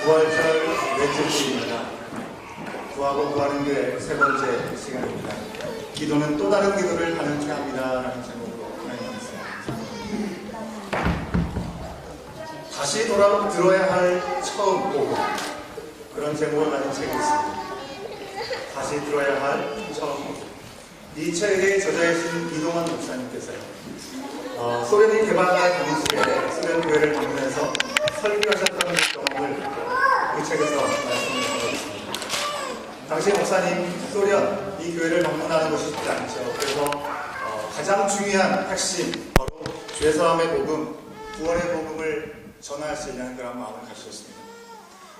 부활절 넷째 주입니다. 구하고 구하는 교회 세 번째 시간입니다. 기도는 또 다른 기도를 가능케 합니다. 라는 제목으로 하나님 말씀. 다시 돌아 들어야 할 처음 복음, 그런 제목을 가진 책이 있습니다. 다시 들어야 할 처음 복음. 이 책의 저자이신 이동환 목사님께서요, 소련이 개발한 당시에 소련 교회를 방문해서 설교하셨던 경험을 그 책에서 말씀을 드렸습니다. 당시 목사님, 소련 이 교회를 방문하는 것이 쉽지 않죠. 그래서 가장 중요한 핵심, 바로 죄사함의 복음, 구원의 복음을 전할 수 있는 그런 마음을 가지셨습니다.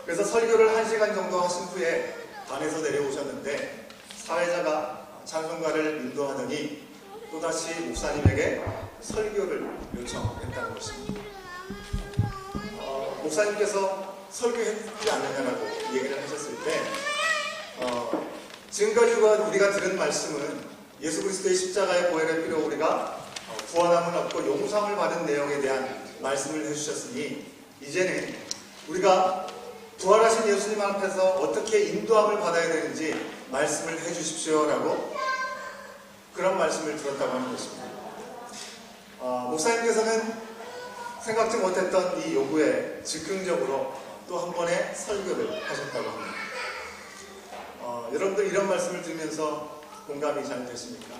그래서 설교를 1시간 정도 하신 후에 반에서 내려오셨는데 사회자가 찬송가를 인도하더니 또다시 목사님에게 설교를 요청했다는 것입니다. 목사님께서 설교했지 않느냐라고 얘기를 하셨을 때 지금까지 우리가 들은 말씀은 예수 그리스도의 십자가의 보혈의 피로 우리가 구원함을 얻고 용서함을 받은 내용에 대한 말씀을 해주셨으니, 이제는 우리가 부활하신 예수님 앞에서 어떻게 인도함을 받아야 되는지 말씀을 해주십시오라고 그런 말씀을 들었다고 하는 것입니다. 목사님께서는 생각지 못했던 이 요구에 즉흥적으로 또 한 번의 설교를 하셨다고 합니다. 여러분들 이런 말씀을 들으면서 공감이 잘 되십니까?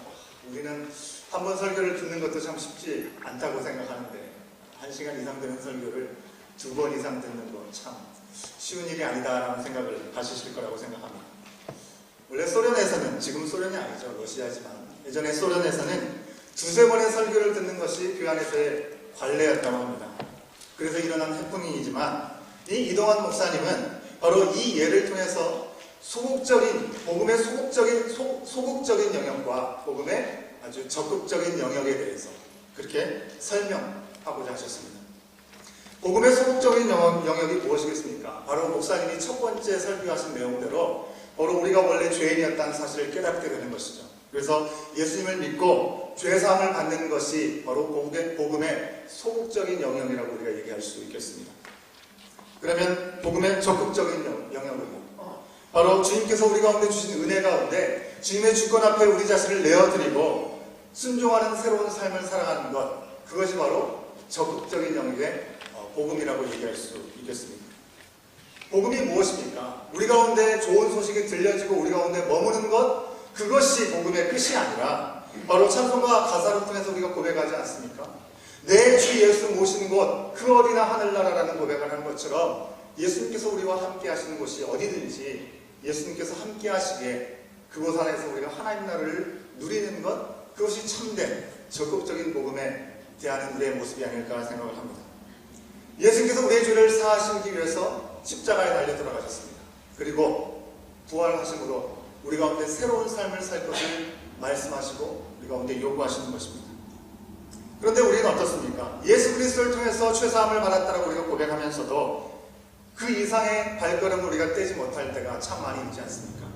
우리는 한 번 설교를 듣는 것도 참 쉽지 않다고 생각하는데 1시간 이상 되는 설교를 2번 이상 듣는 건 참 쉬운 일이 아니다라는 생각을 가지실 거라고 생각합니다. 원래 소련에서는, 지금 소련이 아니죠, 러시아지만 예전에 소련에서는 2-3번의 설교를 듣는 것이 교회 안에서의 관례였다고 합니다. 그래서 일어난 해프닝이지만 이 이동환 목사님은 바로 이 예를 통해서 복음의 소극적인 영역과 복음의 아주 적극적인 영역에 대해서 그렇게 설명하고자 하셨습니다. 복음의 소극적인 영역이 무엇이겠습니까? 바로 목사님이 첫 번째 설교하신 내용대로 바로 우리가 원래 죄인이었다는 사실을 깨닫게 되는 것이죠. 그래서 예수님을 믿고 죄사함을 받는 것이 바로 복음의 소극적인 영역이라고 우리가 얘기할 수 있겠습니다. 그러면 복음의 적극적인 영역은요? 바로 주님께서 우리 가운데 주신 은혜 가운데 주님의 주권 앞에 우리 자신을 내어드리고 순종하는 새로운 삶을 살아가는 것, 그것이 바로 적극적인 영역의 복음이라고 얘기할 수 있겠습니다. 복음이 무엇입니까? 우리 가운데 좋은 소식이 들려지고 우리 가운데 머무는 것, 그것이 복음의 끝이 아니라 바로 찬송가 가사를 통해서 우리가 고백하지 않습니까? 내 주 예수 모시는 곳, 그 어디나 하늘나라라는 고백을 하는 것처럼 예수님께서 우리와 함께 하시는 곳이 어디든지 예수님께서 함께 하시기에 그곳 안에서 우리가 하나님 나라를 누리는 것, 그것이 참된 적극적인 복음에 대하는 우리의 모습이 아닐까 생각을 합니다. 예수님께서 우리의 죄를 사하시기 위해서 십자가에 달려 돌아가셨습니다. 그리고 부활하심으로 우리 가운데 새로운 삶을 살 것을 말씀하시고 우리 가운데 요구하시는 것입니다. 그런데 우리는 어떻습니까? 예수 그리스도를 통해서 죄사함을 받았다고 우리가 고백하면서도 그 이상의 발걸음을 우리가 떼지 못할 때가 참 많이 있지 않습니까?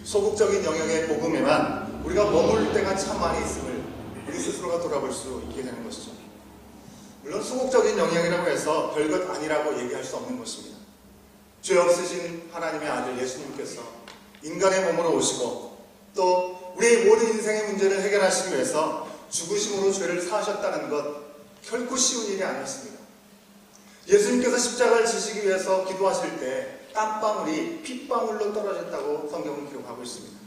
소극적인 영역의 복음에만 우리가 머물 때가 참 많이 있음을 우리 스스로가 돌아볼 수 있게 되는 것이죠. 물론 소극적인 영역이라고 해서 별것 아니라고 얘기할 수 없는 것입니다. 죄 없으신 하나님의 아들 예수님께서 인간의 몸으로 오시고 또 우리의 모든 인생의 문제를 해결하시기 위해서 죽으심으로 죄를 사하셨다는 것, 결코 쉬운 일이 아니었습니다. 예수님께서 십자가를 지시기 위해서 기도하실 때 땀방울이 핏방울로 떨어졌다고 성경은 기록하고 있습니다.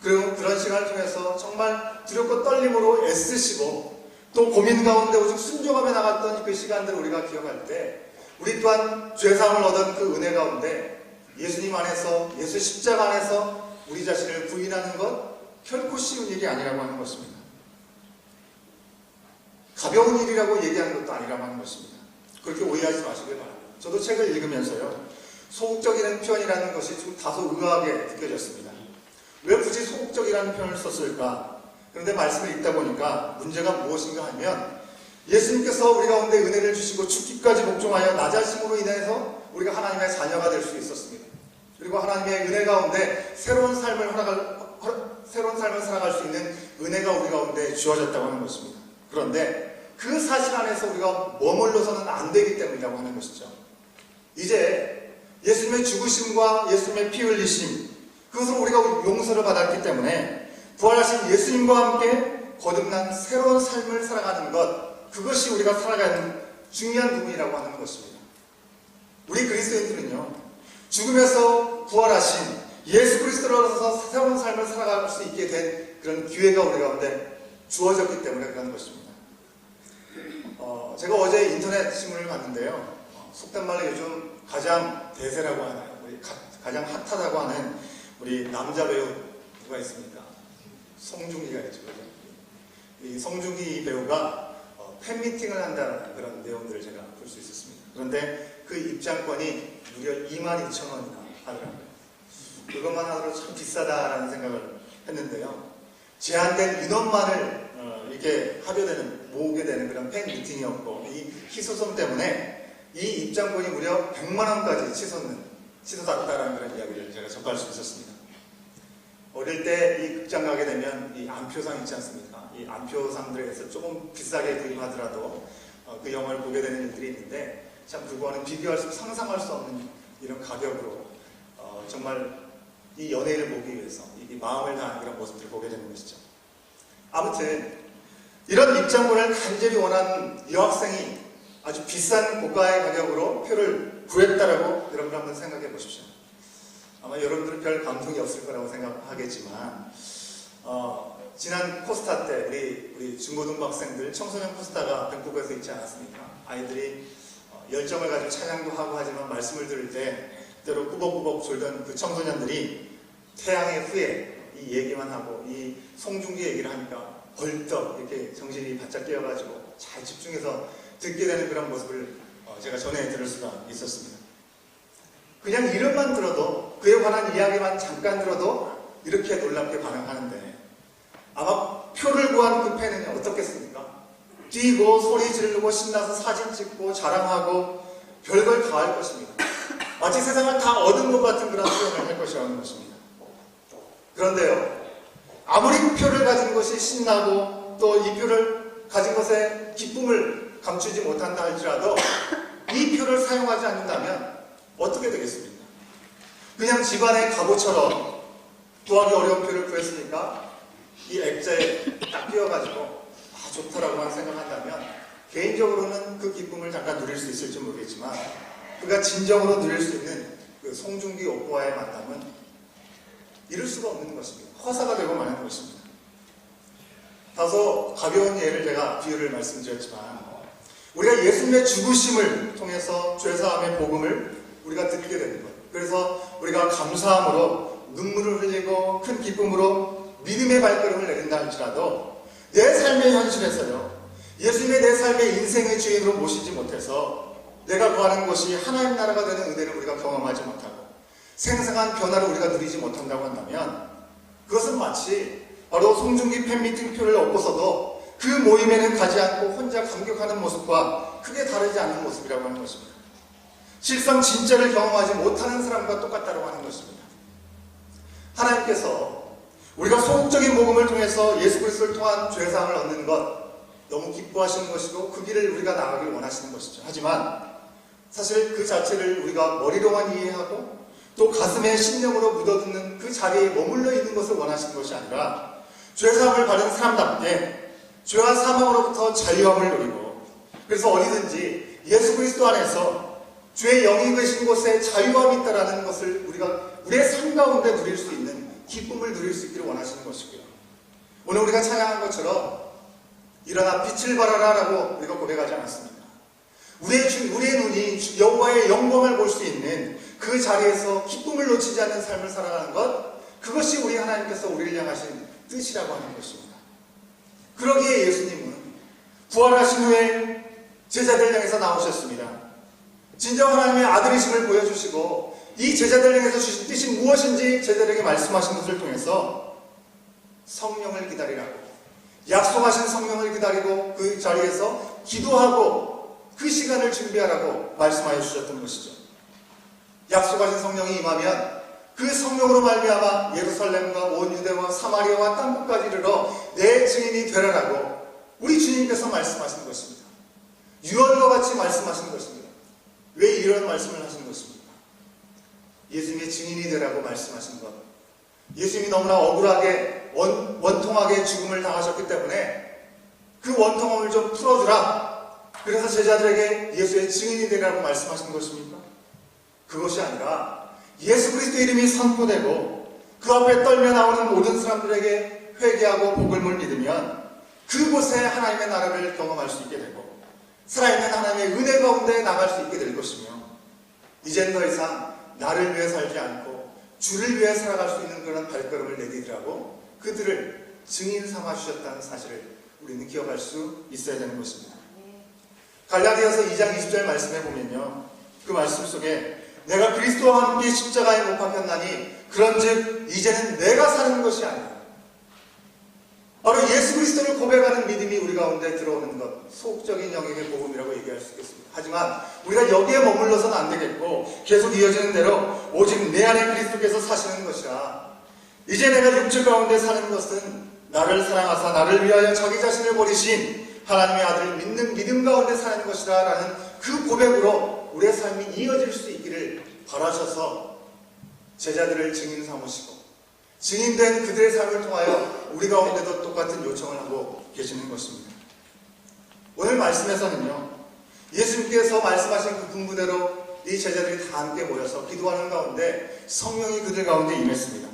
그리고 그런 시간을 통해서 정말 두렵고 떨림으로 애쓰시고 또 고민 가운데 오직 순종하며 나갔던 그 시간들을 우리가 기억할 때 우리 또한 죄사함을 얻은 그 은혜 가운데 예수님 안에서, 예수 십자가 안에서 우리 자신을 부인하는 것, 결코 쉬운 일이 아니라고 하는 것입니다. 가벼운 일이라고 얘기하는 것도 아니라고 하는 것입니다. 그렇게 오해하지 마시길 바랍니다. 저도 책을 읽으면서요, 소극적이라는 표현이라는 것이 좀 다소 의아하게 느껴졌습니다. 왜 굳이 소극적이라는 표현을 썼을까? 그런데 말씀을 읽다 보니까 문제가 무엇인가 하면 예수님께서 우리 가운데 은혜를 주시고 죽기까지 복종하여 낮아심으로 인해서 우리가 하나님의 자녀가 될 수 있었습니다. 그리고 하나님의 은혜 가운데 새로운 삶을 살아갈 수 있는 은혜가 우리 가운데 주어졌다고 하는 것입니다. 그런데 그 사실 안에서 우리가 머물러서는 안 되기 때문이라고 하는 것이죠. 이제 예수님의 죽으심과 예수님의 피 흘리심, 그것으로 우리가 용서를 받았기 때문에 부활하신 예수님과 함께 거듭난 새로운 삶을 살아가는 것, 그것이 우리가 살아가는 중요한 부분이라고 하는 것입니다. 우리 그리스도인들은요, 죽음에서 부활하신 예수 그리스도로서 새로운 삶을 살아갈 수 있게 된 그런 기회가 우리 가운데 주어졌기 때문에 그런 것입니다. 제가 어제 인터넷 신문을 봤는데요. 속된 말로 요즘 가장 대세라고 하는, 가장 핫하다고 하는 우리 남자 배우 누가 있습니까? 송중기가 있죠. 이 송중기 배우가 팬미팅을 한다는 그런 내용들을 제가 볼 수 있었습니다. 그런데 그 입장권이 무려 22,000원이나 하더라고요. 그것만 하더라도 참 비싸다라는 생각을 했는데요. 제한된 인원만을 이렇게 모으게 되는 그런 팬 미팅이었고, 이 희소성 때문에 이 입장권이 무려 100만원까지 치솟았다라는 그런 이야기를 제가 접할 수 있었습니다. 어릴 때 이 극장 가게 되면 이 안표상 있지 않습니까? 이 안표상들에서 조금 비싸게 구입하더라도 그 영화를 보게 되는 일들이 있는데, 참 그거와는 상상할 수 없는 이런 가격으로 정말 이 연예인을 보기 위해서 이 마음을 다하는 그런 모습들을 보게 되는 것이죠. 아무튼 이런 입장권을 간절히 원하는 여학생이 아주 비싼 고가의 가격으로 표를 구했다라고 여러분 한번 생각해 보십시오. 아마 여러분들은 별 감동이 없을 거라고 생각하겠지만 지난 코스타 때 우리 중고등부 학생들 청소년 코스타가 전국에서 있지 않았습니까? 아이들이 열정을 가지고 찬양도 하고 하지만 말씀을 들을 때 때로 꾸벅꾸벅 졸던 그 청소년들이 태양의 후예 이 얘기만 하고 이 송중기 얘기를 하니까 벌떡 이렇게 정신이 바짝 깨어가지고 잘 집중해서 듣게 되는 그런 모습을 제가 전해 들을 수가 있었습니다. 그냥 이름만 들어도, 그에 관한 이야기만 잠깐 들어도 이렇게 놀랍게 반응하는데, 아마 표를 구한 그 팬은 어떻겠습니까? 뛰고 소리 지르고 신나서 사진 찍고 자랑하고 별걸 다 할 것입니다. 마치 세상을 다 얻은 것 같은 그런 표현을 할 것이라는 것입니다. 그런데요, 아무리 표를 가진 것이 신나고 또 이 표를 가진 것에 기쁨을 감추지 못한다 할지라도 이 표를 사용하지 않는다면 어떻게 되겠습니까? 그냥 집안의 갑오처럼 구하기 어려운 표를 구했으니까 이 액자에 딱 끼워가지고 좋다라고만 생각한다면 개인적으로는 그 기쁨을 잠깐 누릴 수 있을지 모르겠지만 그가 진정으로 누릴 수 있는 그 송중기 오빠와의 만남은 이룰 수가 없는 것입니다. 허사가 되고 마는 것입니다. 다소 가벼운 예를 제가 비유를 말씀드렸지만 우리가 예수님의 죽으심을 통해서 죄사함의 복음을 우리가 듣게 되는 것, 그래서 우리가 감사함으로 눈물을 흘리고 큰 기쁨으로 믿음의 발걸음을 내린다 할지라도 내 삶의 현실에서요, 예수님의 내 삶의 인생의 주인으로 모시지 못해서 내가 구하는 것이 하나님 나라가 되는 은혜를 우리가 경험하지 못하고 생생한 변화를 우리가 누리지 못한다고 한다면 그것은 마치 바로 송중기 팬미팅 표를 얻고서도 그 모임에는 가지 않고 혼자 감격하는 모습과 크게 다르지 않은 모습이라고 하는 것입니다. 실상 진짜를 경험하지 못하는 사람과 똑같다고 하는 것입니다. 하나님께서 우리가 소극적인 복음을 통해서 예수 그리스도를 통한 죄사함을 얻는 것 너무 기뻐하시는 것이고 그 길을 우리가 나가길 원하시는 것이죠. 하지만 사실 그 자체를 우리가 머리로만 이해하고 또 가슴에 심령으로 묻어두는 그 자리에 머물러 있는 것을 원하시는 것이 아니라 죄사함을 받은 사람답게 죄와 사망으로부터 자유함을 누리고 그래서 어디든지 예수 그리스도 안에서 주의 영이 계신 곳에 자유함이 있다라는 것을 우리가 우리의 삶 가운데 누릴 수 있는 기쁨을 누릴 수 있기를 원하시는 것이고요. 오늘 우리가 찬양한 것처럼 일어나 빛을 발하라 라고 우리가 고백하지 않았습니다. 우리의 눈이 여호와의 영광을 볼 수 있는 그 자리에서 기쁨을 놓치지 않는 삶을 살아가는 것, 그것이 우리 하나님께서 우리를 향하신 뜻이라고 하는 것입니다. 그러기에 예수님은 부활하신 후에 제자들 향해서 나오셨습니다. 진정 하나님의 아들이심을 보여주시고 이 제자들 향해서 주신 뜻이 무엇인지 제자들에게 말씀하신 것을 통해서 성령을 기다리라고, 약속하신 성령을 기다리고 그 자리에서 기도하고 그 시간을 준비하라고 말씀하여 주셨던 것이죠. 약속하신 성령이 임하면 그 성령으로 말미암아 예루살렘과 온 유대와 사마리아와 땅끝까지 이르러 내 증인이 되라라고 우리 주님께서 말씀하신 것입니다. 유언과 같이 말씀하신 것입니다. 왜 이런 말씀을 하신 것입니까? 예수님의 증인이 되라고 말씀하신 것, 예수님이 너무나 억울하게 원통하게 죽음을 당하셨기 때문에 그 원통함을 좀 풀어주라, 그래서 제자들에게 예수의 증인이 되라고 말씀하신 것입니까? 그것이 아니라 예수 그리스도의 이름이 선포되고 그 앞에 떨며 나오는 모든 사람들에게 회개하고 복음을 믿으면 그곳에 하나님의 나라를 경험할 수 있게 되고 살아있는 하나님의 은혜 가운데 나갈 수 있게 될 것이며, 이젠 더 이상 나를 위해 살지 않고 주를 위해 살아갈 수 있는 그런 발걸음을 내디디라고 그들을 증인 삼아 주셨다는 사실을 우리는 기억할 수 있어야 되는 것입니다. 갈라디아서 2장 20절 말씀에 보면요, 그 말씀 속에 내가 그리스도와 함께 십자가에 못 박혔나니 그런즉 이제는 내가 사는 것이 아니라, 바로 예수 그리스도를 고백하는 믿음이 우리 가운데 들어오는 것, 소극적인 영역의 복음이라고 얘기할 수 있겠습니다. 하지만 우리가 여기에 머물러서는 안 되겠고 계속 이어지는 대로 오직 내 안에 그리스도께서 사시는 것이라, 이제 내가 육체 가운데 사는 것은 나를 사랑하사 나를 위하여 자기 자신을 버리신 하나님의 아들을 믿는 믿음 가운데 사는 것이라 라는 그 고백으로 우리의 삶이 이어질 수 있기를 바라셔서 제자들을 증인 삼으시고 증인된 그들의 삶을 통하여 우리 가운데도 똑같은 요청을 하고 계시는 것입니다. 오늘 말씀에서는요, 예수님께서 말씀하신 그 분부대로 이 제자들이 다 함께 모여서 기도하는 가운데 성령이 그들 가운데 임했습니다.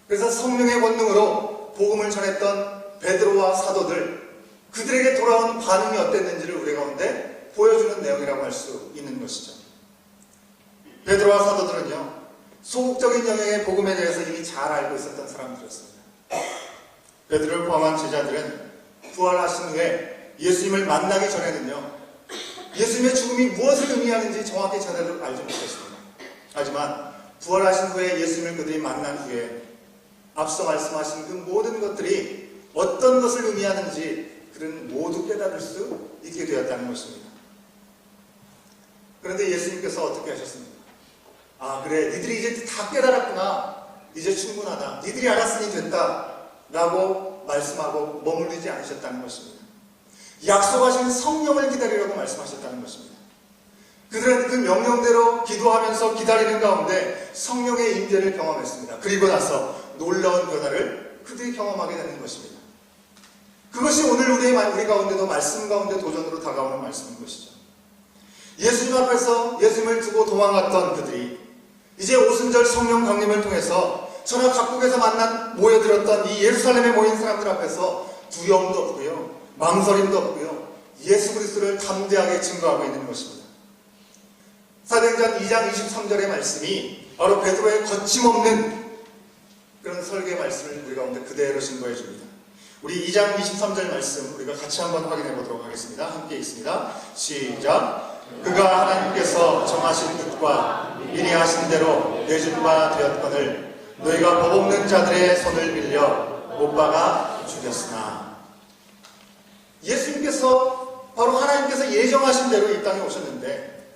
그래서 성령의 권능으로 복음을 전했던 베드로와 사도들, 그들에게 돌아온 반응이 어땠는지를 우리 가운데 보여주는 내용이라고 할 수 있는 것이죠. 베드로와 사도들은요, 소극적인 영역의 복음에 대해서 이미 잘 알고 있었던 사람들이었습니다. 베드로를 포함한 제자들은 부활하신 후에 예수님을 만나기 전에는요, 예수님의 죽음이 무엇을 의미하는지 정확히 제대로 알지 못했습니다. 하지만 부활하신 후에 예수님을 그들이 만난 후에 앞서 말씀하신 그 모든 것들이 어떤 것을 의미하는지 그들은 모두 깨달을 수 있게 되었다는 것입니다. 그런데 예수님께서 어떻게 하셨습니까? 아, 그래, 니들이 이제 다 깨달았구나, 이제 충분하다, 니들이 알았으니 됐다 라고 말씀하고 머무르지 않으셨다는 것입니다. 약속하신 성령을 기다리라고 말씀하셨다는 것입니다. 그들은 그 명령대로 기도하면서 기다리는 가운데 성령의 임재를 경험했습니다. 그리고 나서 놀라운 변화를 그들이 경험하게 되는 것입니다. 그것이 오늘 우리 가운데도 말씀 가운데 도전으로 다가오는 말씀인 것이죠. 예수님 앞에서 예수님을 두고 도망갔던 그들이 이제 오순절 성령 강림을 통해서 전하 각국에서 모여들었던 이 예루살렘에 모인 사람들 앞에서 두려움도 없고요, 망설임도 없고요, 예수 그리스도를 담대하게 증거하고 있는 것입니다. 사도행전 2장 23절의 말씀이 바로 베드로의 거침없는 그런 설교의 말씀을 우리 가운데 그대로 증거해 줍니다. 우리 2장 23절 말씀 우리가 같이 한번 확인해 보도록 하겠습니다. 함께 읽습니다. 시작. 그가 하나님께서 정하신 뜻과 미리 하신 대로 내준 바 되었거늘 너희가 법 없는 자들의 손을 빌려 못 박아 죽였으나, 예수님께서 바로 하나님께서 예정하신 대로 이 땅에 오셨는데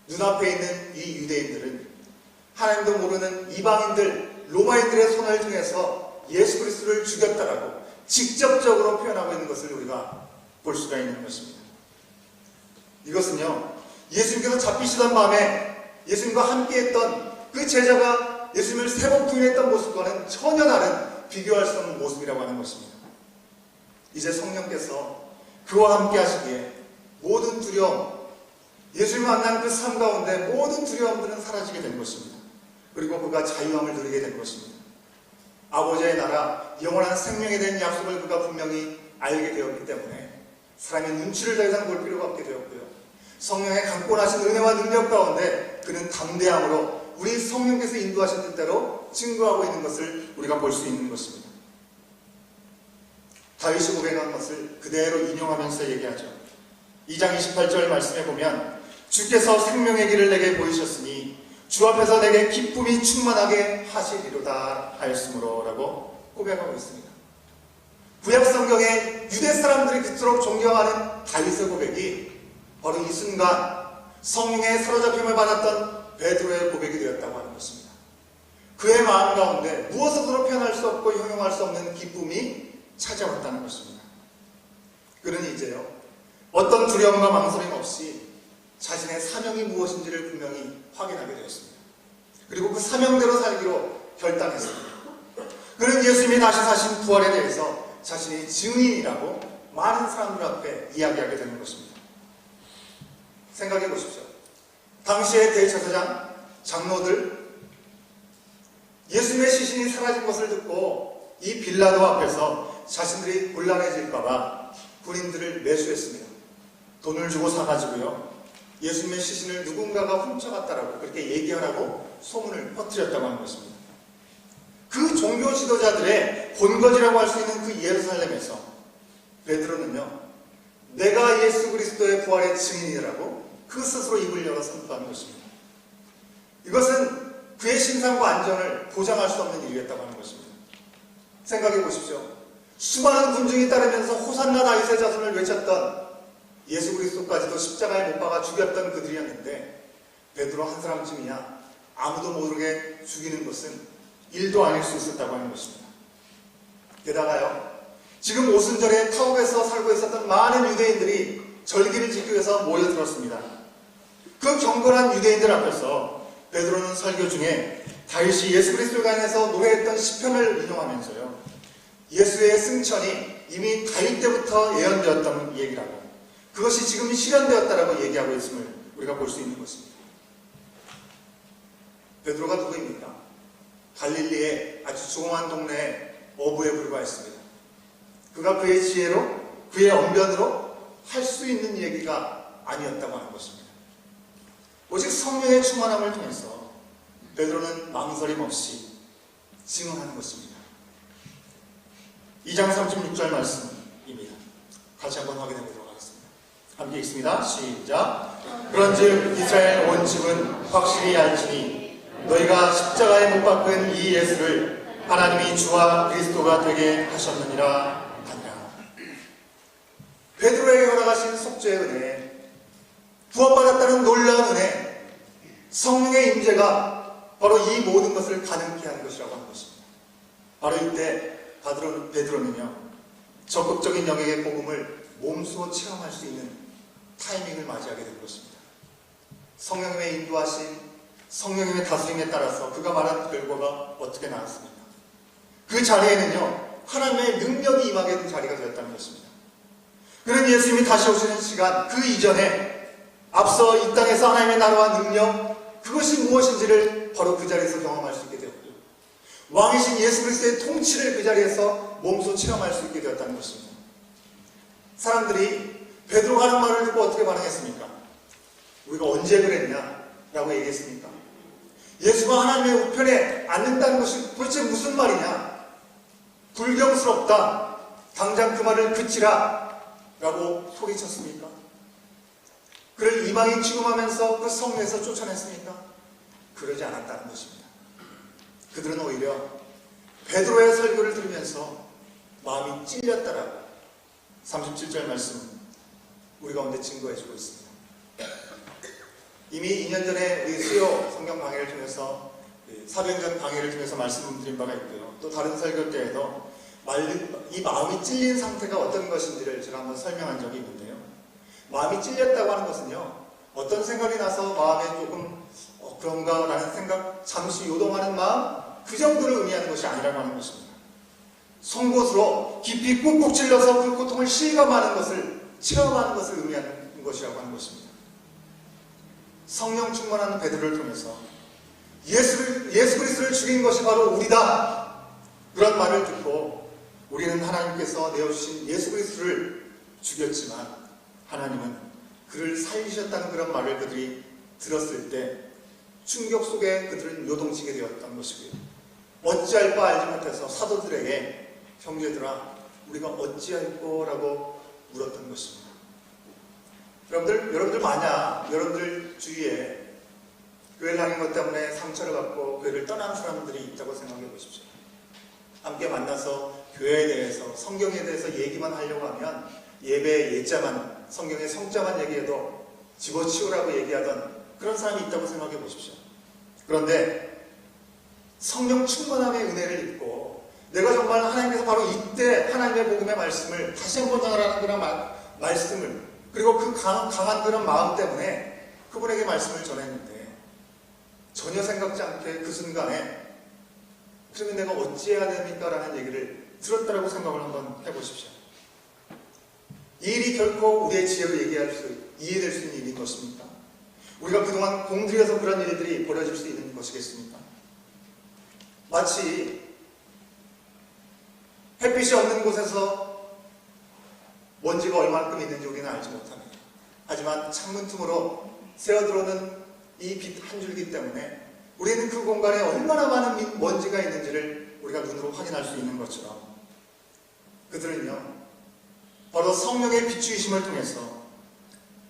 눈앞에 있는 이 유대인들은 하나님도 모르는 이방인들, 로마인들의 손을 통해서 예수 그리스도를 죽였다라고 직접적으로 표현하고 있는 것을 우리가 볼 수가 있는 것입니다. 이것은요, 예수님께서 잡히시던 밤에 예수님과 함께했던 그 제자가 예수님을 세 번 부인했던 모습과는 전혀 다른, 비교할 수 없는 모습이라고 하는 것입니다. 이제 성령께서 그와 함께 하시기에 모든 두려움, 예수님을 만난 그 삶 가운데 모든 두려움들은 사라지게 된 것입니다. 그리고 그가 자유함을 누리게 된 것입니다. 아버지의 나라, 영원한 생명에 대한 약속을 그가 분명히 알게 되었기 때문에 사람의 눈치를 더 이상 볼 필요가 없게 되었고요, 성령의 강권하신 은혜와 능력 가운데 그는 담대함으로 우리 성령께서 인도하신 뜻대로 증거하고 있는 것을 우리가 볼 수 있는 것입니다. 다윗이 고백한 것을 그대로 인용하면서 얘기하죠. 2장 28절 말씀에 보면 주께서 생명의 길을 내게 보이셨으니 주 앞에서 내게 기쁨이 충만하게 하시리로다 하였으므로 라고 고백하고 있습니다. 구약 성경에 유대 사람들이 그토록 존경하는 다윗의 고백이 바로 이 순간 성령의 사로잡힘을 받았던 베드로의 고백이 되었다고 하는 것입니다. 그의 마음 가운데 무엇으로 표현할 수 없고 형용할 수 없는 기쁨이 찾아왔다는 것입니다. 그는 이제요, 어떤 두려움과 망설임 없이 자신의 사명이 무엇인지를 분명히 확인하게 되었습니다. 그리고 그 사명대로 살기로 결단했습니다. 그는 예수님이 다시 사신 부활에 대해서 자신이 증인이라고 많은 사람들 앞에 이야기하게 되는 것입니다. 생각해 보십시오. 당시의 대제사장, 장로들, 예수님의 시신이 사라진 것을 듣고 이 빌라도 앞에서 자신들이 곤란해질까봐 군인들을 매수했습니다. 돈을 주고 사가지고요, 예수님의 시신을 누군가가 훔쳐갔다라고 그렇게 얘기하라고 소문을 퍼뜨렸다고 하는 것입니다. 그 종교 지도자들의 본거지라고 할 수 있는 그 예루살렘에서 베드로는요, 내가 예수 그리스도의 부활의 증인이라고 그 스스로 입을 열어 선포하는 것입니다. 이것은 그의 신상과 안전을 보장할 수 없는 일이었다고 하는 것입니다. 생각해 보십시오. 수많은 군중이 따르면서 호산나 다윗의 자손을 외쳤던 예수 그리스도까지도 십자가에 못 박아 죽였던 그들이었는데 베드로 한 사람쯤이야 아무도 모르게 죽이는 것은 일도 아닐 수 있었다고 하는 것입니다. 게다가요, 지금 오순절에 타국에서 살고 있었던 많은 유대인들이 절기를 지키기 위해서 모여들었습니다. 그 경건한 유대인들 앞에서 베드로는 설교 중에 다윗이 예수 그리스도를 향해서 노래했던 시편을 인용하면서요, 예수의 승천이 이미 다윗 때부터 예언되었다는 얘기를 하고 그것이 지금 실현되었다라고 얘기하고 있음을 우리가 볼 수 있는 것입니다. 베드로가 누구입니까? 갈릴리의 아주 조용한 동네의 어부에 불과했습니다. 그가 그의 지혜로, 그의 언변으로 할 수 있는 얘기가 아니었다고 하는 것입니다. 오직 성령의 충만함을 통해서 베드로는 망설임 없이 증언하는 것입니다. 2장 36절 말씀입니다. 같이 한번 확인해 보도록 하겠습니다. 함께 읽습니다. 시작. 그런즉 이스라엘 온 집은 확실히 알지니 너희가 십자가에 못 박은 이 예수를 하나님이 주와 그리스도가 되게 하셨느니라 하니라. 베드로에게 허락하신 속죄의 은혜, 구원받았다는 놀라운 은혜, 성령의 임재가 바로 이 모든 것을 가능케 하는 것이라고 하는 것입니다. 바로 이때 베드로는요, 적극적인 영역의 복음을 몸소 체험할 수 있는 타이밍을 맞이하게 된 것입니다. 성령님의 인도하신, 성령님의 다스림에 따라서 그가 말한 결과가 어떻게 나왔습니까? 그 자리에는요, 하나님의 능력이 임하게 된 자리가 되었다는 것입니다. 그는 예수님이 다시 오시는 시간, 그 이전에 앞서 이 땅에서 하나님의 나라와 능력, 그것이 무엇인지를 바로 그 자리에서 경험할 수 있게 되었고요, 왕이신 예수 그리스도의 통치를 그 자리에서 몸소 체험할 수 있게 되었다는 것입니다. 사람들이 베드로가 하는 말을 듣고 어떻게 반응했습니까? 우리가 언제 그랬냐? 라고 얘기했습니까? 예수가 하나님의 우편에 앉는다는 것이 도대체 무슨 말이냐? 불경스럽다. 당장 그 말을 그치라. 라고 소리쳤습니까? 그를 이방인 취급하면서 그 성내에서 쫓아냈습니까? 그러지 않았다는 것입니다. 그들은 오히려 베드로의 설교를 들으면서 마음이 찔렸다라고 37절 말씀 우리 가운데 증거해주고 있습니다. 이미 2년 전에 우리 수요 성경 강의를 통해서 사도행전 강의를 통해서 말씀드린 바가 있고요. 또 다른 설교 때에도 이 마음이 찔린 상태가 어떤 것인지를 제가 한번 설명한 적이 있는데요. 마음이 찔렸다고 하는 것은요, 어떤 생각이 나서 마음에 조금 그런가 라는 생각, 잠시 요동하는 마음, 그 정도를 의미하는 것이 아니라고 하는 것입니다. 송곳으로 깊이 꾹꾹 찔러서 그 고통을 실감하는 것을, 체험하는 것을 의미하는 것이라고 하는 것입니다. 성령 충만한 베드로를 통해서 예수 그리스도를 죽인 것이 바로 우리다, 그런 말을 듣고 우리는 하나님께서 내어주신 예수 그리스도를 죽였지만 하나님은 그를 살리셨다는 그런 말을 그들이 들었을 때 충격 속에 그들은 요동치게 되었던 것이고요. 어찌할 바 알지 못해서 사도들에게 형제들아 우리가 어찌할꼬 라고 물었던 것입니다. 여러분들 만약 여러분들 주위에 교회를 다니는 것 때문에 상처를 받고 교회를 떠난 사람들이 있다고 생각해 보십시오. 함께 만나서 교회에 대해서, 성경에 대해서 얘기만 하려고 하면 예배의 예자만, 성경의 성자만 얘기해도 집어치우라고 얘기하던 그런 사람이 있다고 생각해 보십시오. 그런데 성령 충만함의 은혜를 입고 내가 정말 하나님께서 바로 이때 하나님의 복음의 말씀을 다시 한번 전하라는 그런 말씀을, 그리고 그 강한 그런 마음 때문에 그분에게 말씀을 전했는데 전혀 생각지 않게 그 순간에 그러면 내가 어찌해야 됩니까? 라는 얘기를 들었다라고 생각을 한번 해보십시오. 이 일이 결코 우리의 지혜로 이해될 수 있는 일인 것입니까? 우리가 그동안 공들여서 그런 일들이 벌어질 수 있는 것이겠습니까? 마치 햇빛이 없는 곳에서 먼지가 얼마만큼 있는지 우리는 알지 못합니다. 하지만 창문 틈으로 새어들어오는 이 빛 한 줄기 때문에 우리는 그 공간에 얼마나 많은 먼지가 있는지를 우리가 눈으로 확인할 수 있는 것처럼 그들은요, 바로 성령의 비추이심을 통해서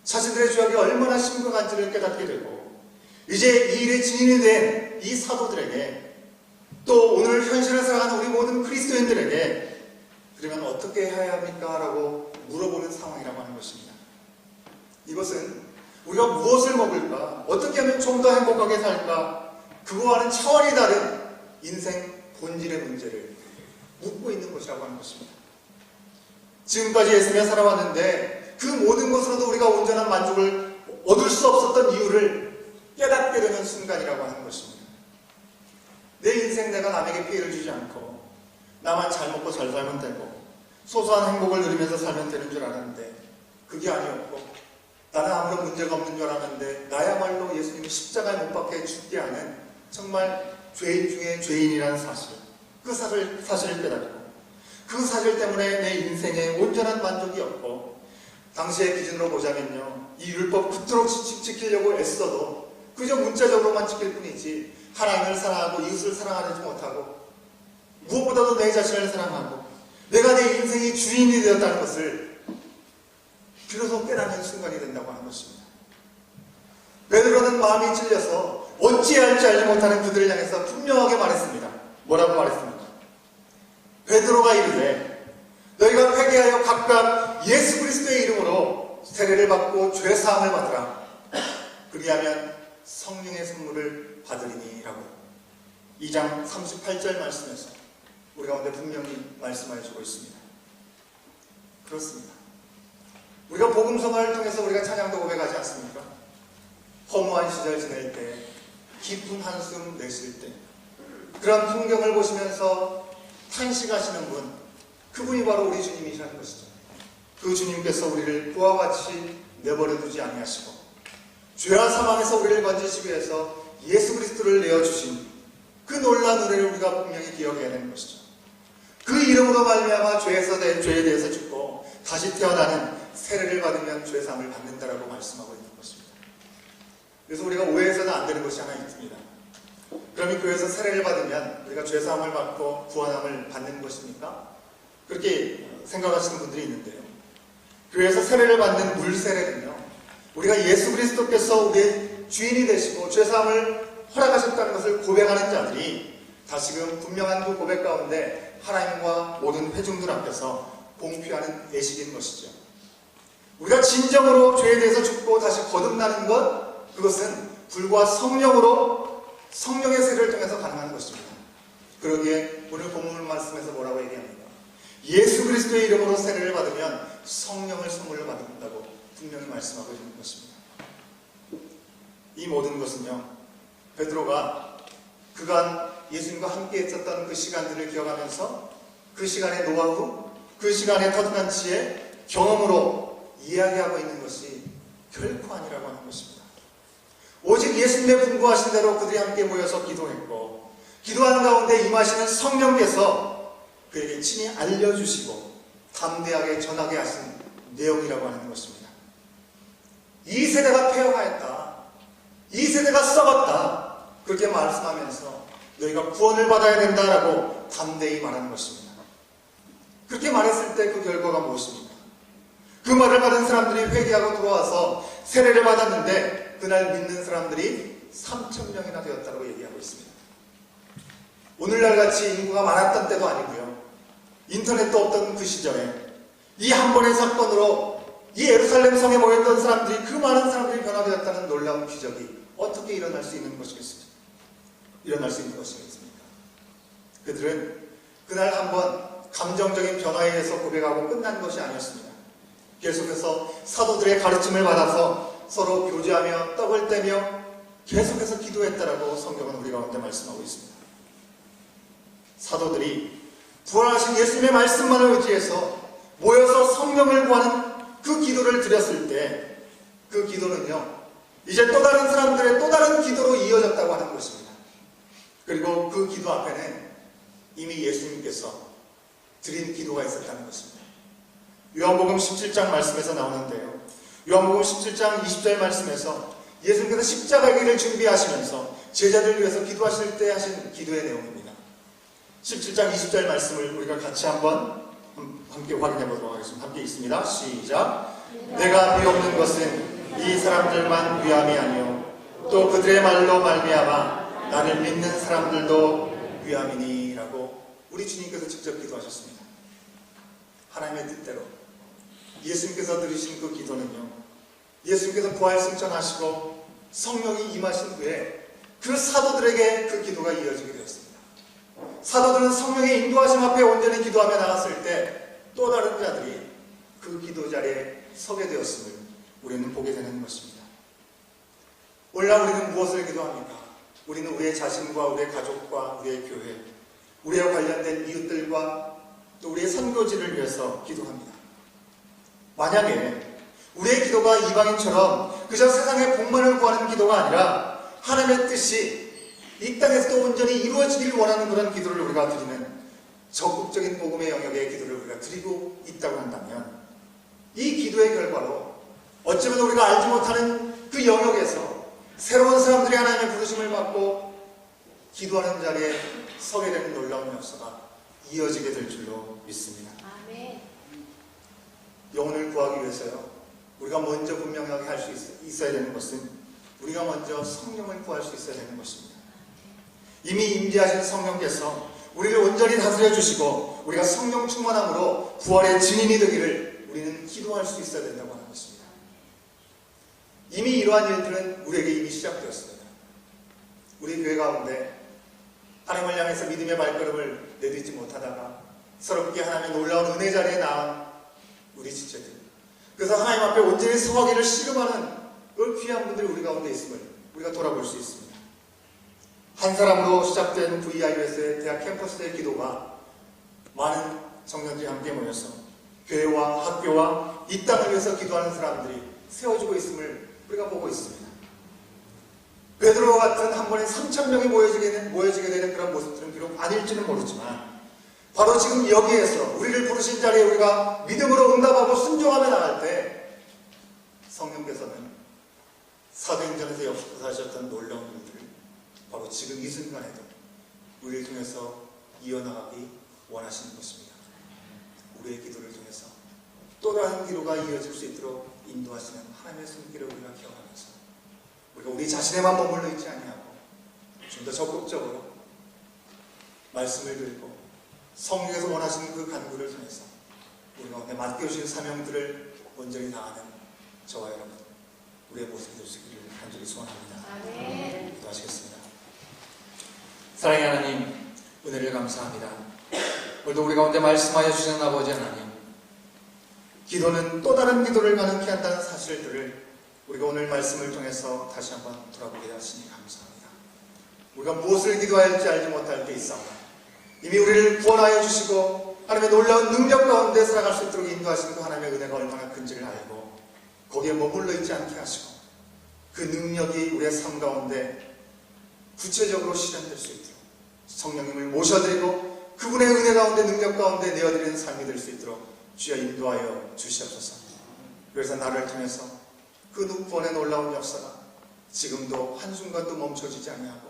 자신들의 죄악이 얼마나 심각한지를 깨닫게 되고 이제 이 일의 증인이 된 이 사도들에게 또 오늘 현실을 살아가는 우리 모든 그리스도인들에게 그러면 어떻게 해야 합니까? 라고 물어보는 상황이라고 하는 것입니다. 이것은 우리가 무엇을 먹을까? 어떻게 하면 좀 더 행복하게 살까? 그거와는 차원이 다른 인생 본질의 문제를 묻고 있는 것이라고 하는 것입니다. 지금까지 예수님이 살아왔는데 그 모든 것으로도 우리가 온전한 만족을 얻을 수 없었던 이유를 깨닫게 되는 순간이라고 하는 것입니다. 내 인생 내가 남에게 피해를 주지 않고 나만 잘 먹고 잘 살면 되고 소소한 행복을 누리면서 살면 되는 줄 알았는데 그게 아니었고 나는 아무런 문제가 없는 줄 알았는데 나야말로 예수님이 십자가에 못 박혀 죽게 하는 정말 죄인 중에 죄인이라는 사실, 그 사실을 깨닫고 그 사실 때문에 내 인생에 온전한 만족이 없고 당시의 기준으로 보자면요, 이 율법 그토록 지키려고 애써도 그저 문자적으로만 지킬 뿐이지 하나님을 사랑하고 이웃을 사랑하지 못하고 무엇보다도 내 자신을 사랑하고 내가 내 인생의 주인이 되었다는 것을 비로소 깨닫는 순간이 된다고 하는 것입니다. 베드로는 마음이 찔려서 어찌해야 할지 알지 못하는 그들을 향해서 분명하게 말했습니다. 뭐라고 말했습니까? 베드로가 이르되 너희가 회개하여 각각 예수 그리스도의 이름으로 세례를 받고 죄사함을 받으라. 그리하면 성령의 선물을 받으리니 라고 2장 38절 말씀에서 우리 가운데 분명히 말씀해 주고 있습니다. 그렇습니다. 우리가 복음성화를 통해서 우리가 찬양도 고백하지 않습니까? 허무한 시절 지낼 때, 깊은 한숨 내쉴 때 그런 풍경을 보시면서 탄식하시는 분, 그분이 바로 우리 주님이시라는 것이죠. 그 주님께서 우리를 그와 같이 내버려 두지 아니하시고 죄와 사망에서 우리를 건지시기 위해서 예수 그리스도를 내어주신 그 놀라운 은혜를 우리가 분명히 기억해야 되는 것이죠. 그 이름으로 말미암아 죄에 대해서 죽고 다시 태어나는 세례를 받으면 죄사함을 받는다라고 말씀하고 있는 것입니다. 그래서 우리가 오해해서는 안 되는 것이 하나 있습니다. 그러면 교회에서 세례를 받으면 우리가 죄사함을 받고 구원함을 받는 것입니까? 그렇게 생각하시는 분들이 있는데요. 교회에서 세례를 받는 물세례는요, 우리가 예수 그리스도께서 우리의 주인이 되시고 죄사함을 허락하셨다는 것을 고백하는 자들이 다시금 분명한 그 고백 가운데 하나님과 모든 회중들 앞에서 봉피하는 예식인 것이죠. 우리가 진정으로 죄에 대해서 죽고 다시 거듭나는 것, 그것은 불과 성령의 세례를 통해서 가능한 것입니다. 그러기에 오늘 본문 말씀에서 뭐라고 얘기합니까? 예수 그리스도의 이름으로 세례를 받으면 성령을 선물로 받는다고 분명히 말씀하고 있는 것입니다. 이 모든 것은요, 베드로가 그간 예수님과 함께 있었던 그 시간들을 기억하면서 그 시간의 노하우, 그 시간의 터득한치의 경험으로 이야기하고 있는 것이 결코 아니라고 하는 것입니다. 오직 예수님의 분부하신 대로 그들이 함께 모여서 기도했고 기도하는 가운데 임하시는 성령께서 그에게 친히 알려주시고 담대하게 전하게 하신 내용이라고 하는 것입니다. 이 세대가 폐허하였다. 이 세대가 썩었다. 그렇게 말씀하면서 너희가 구원을 받아야 된다라고 담대히 말하는 것입니다. 그렇게 말했을 때 그 결과가 무엇입니까? 그 말을 받은 사람들이 회개하고 들어와서 세례를 받았는데 그날 믿는 사람들이 3,000명이나 되었다고 얘기하고 있습니다. 오늘날 같이 인구가 많았던 때도 아니고요. 인터넷도 없던 그 시절에 이 한 번의 사건으로 이 예루살렘 성에 모였던 사람들이, 그 많은 사람들이 변화되었다는 놀라운 기적이 어떻게 일어날 수 있는 것이겠습니까? 그들은 그날 한번 감정적인 변화에 의해서 고백하고 끝난 것이 아니었습니다. 계속해서 사도들의 가르침을 받아서 서로 교제하며 떡을 떼며 계속해서 기도했다라고 성경은 우리 가운데 말씀하고 있습니다. 사도들이 부활하신 예수님의 말씀만을 의지해서 모여서 성령을 구하는 그 기도를 드렸을 때 그 기도는요, 이제 또 다른 사람들의 또 다른 기도로 이어졌다고 하는 것입니다. 그리고 그 기도 앞에는 이미 예수님께서 드린 기도가 있었다는 것입니다. 요한복음 17장 말씀에서 나오는데요, 요한복음 17장 20절 말씀에서 예수님께서 십자가의 길을 준비하시면서 제자들을 위해서 기도하실 때 하신 기도의 내용입니다. 17장 20절 말씀을 우리가 같이 한번 함께 확인해 보도록 하겠습니다. 함께 읽습니다. 시작. 내가 비옵는 것은 이 사람들만 위함이 아니요 또 그들의 말로 말미암아 나를 믿는 사람들도 위함이니 라고 우리 주님께서 직접 기도하셨습니다. 하나님의 뜻대로 예수님께서 들으신 그 기도는요, 예수님께서 부활 승천하시고 성령이 임하신 후에 그 사도들에게 그 기도가 이어지게 되었습니다. 사도들은 성령의 인도하심 앞에 온전히 기도하며 나갔을 때 또 다른 자들이 그 기도 자리에 서게 되었음을 우리는 보게 되는 것입니다. 오늘날 우리는 무엇을 기도합니까? 우리는 우리의 자신과 우리의 가족과 우리의 교회, 우리와 관련된 이웃들과 또 우리의 선교지를 위해서 기도합니다. 만약에 우리의 기도가 이방인처럼 그저 세상의 복만을 구하는 기도가 아니라 하나님의 뜻이 이 땅에서도 온전히 이루어지기를 원하는 그런 기도를 우리가 드리는 적극적인 복음의 영역의 기도를 우리가 드리고 있다고 한다면 이 기도의 결과로 어쩌면 우리가 알지 못하는 그 영역에서 새로운 사람들이 하나님의 부르심을 받고 기도하는 자리에 서게 되는 놀라운 역사가 이어지게 될 줄로 믿습니다. 아멘. 영혼을 구하기 위해서요, 우리가 먼저 분명하게 할 수 있어야 되는 것은 우리가 먼저 성령을 구할 수 있어야 되는 것입니다. 이미 임재하신 성령께서 우리를 온전히 다스려 주시고 우리가 성령 충만함으로 부활의 증인이 되기를 우리는 기도할 수 있어야 된다고 하는 것입니다. 이미 이러한 일들은 우리에게 이미 시작되었습니다. 우리 교회 가운데 하나님을 향해서 믿음의 발걸음을 내딛지 못하다가 서럽게 하나님의 놀라운 은혜 자리에 나온 우리 지체들, 그래서 하나님 앞에 온전히 서가기를 씨름하는 그 귀한 분들이 우리 가운데 있음을 우리가 돌아볼 수 있습니다. 한 사람으로 시작된 VIS의 대학 캠퍼스의 기도가 많은 청년들이 함께 모여서 교회와 학교와 이 땅을 위해서 기도하는 사람들이 세워지고 있음을 우리가 보고 있습니다. 베드로와 같은 한 번에 3,000명이 모여지게 되는 그런 모습들은 비록 아닐지는 모르지만 바로 지금 여기에서 우리를 부르신 자리에 우리가 믿음으로 응답하고 순종하며 나갈 때 성령께서는 사도행전에서 역사하셨던 놀라운 일들을 바로 지금 이 순간에도 우리를 통해서 이어나가기 원하시는 것입니다. 우리의 기도를 통해서 또 다른 기도가 이어질 수 있도록 인도하시는 하나님의 손길을 우리가 기억하면서 우리가 우리 자신에만 머물러 있지 아니하고 좀 더 적극적으로 말씀을 들고 성령에서 원하시는 그 간구를 통해서 우리 가운데 맡겨주신 사명들을 온전히 다하는 저와 여러분, 우리의 모습이 될 수 있기를 간절히 소원합니다. 아멘. 기도하시겠습니다. 사랑의 하나님, 은혜를 감사합니다. 오늘도 우리 가운데 말씀하여 주시는 아버지 하나님, 기도는 또 다른 기도를 가능케 한다는 사실들을 우리가 오늘 말씀을 통해서 다시 한번 돌아보게 하시니 감사합니다. 우리가 무엇을 기도해야 할지 알지 못할 때 있사오나 이미 우리를 구원하여 주시고 하나님의 놀라운 능력 가운데 살아갈 수 있도록 인도하시는 그 하나님의 은혜가 얼마나 큰지를 알고 거기에 머물러 있지 않게 하시고 그 능력이 우리의 삶 가운데 구체적으로 실현될 수 있도록 성령님을 모셔드리고 그분의 은혜 가운데 능력 가운데 내어드리는 삶이 될 수 있도록 주여 인도하여 주시옵소서. 그래서 나를 통해서 그 구원의 놀라운 역사가 지금도 한순간도 멈춰지지 아니하고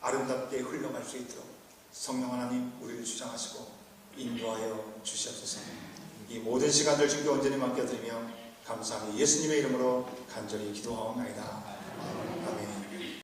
아름답게 흘러갈 수 있도록 성령 하나님 우리를 주장하시고 인도하여 주시옵소서. 이 모든 시간들 주께 온전히 맡겨드리며 감사하며 예수님의 이름으로 간절히 기도하옵나이다. 아멘.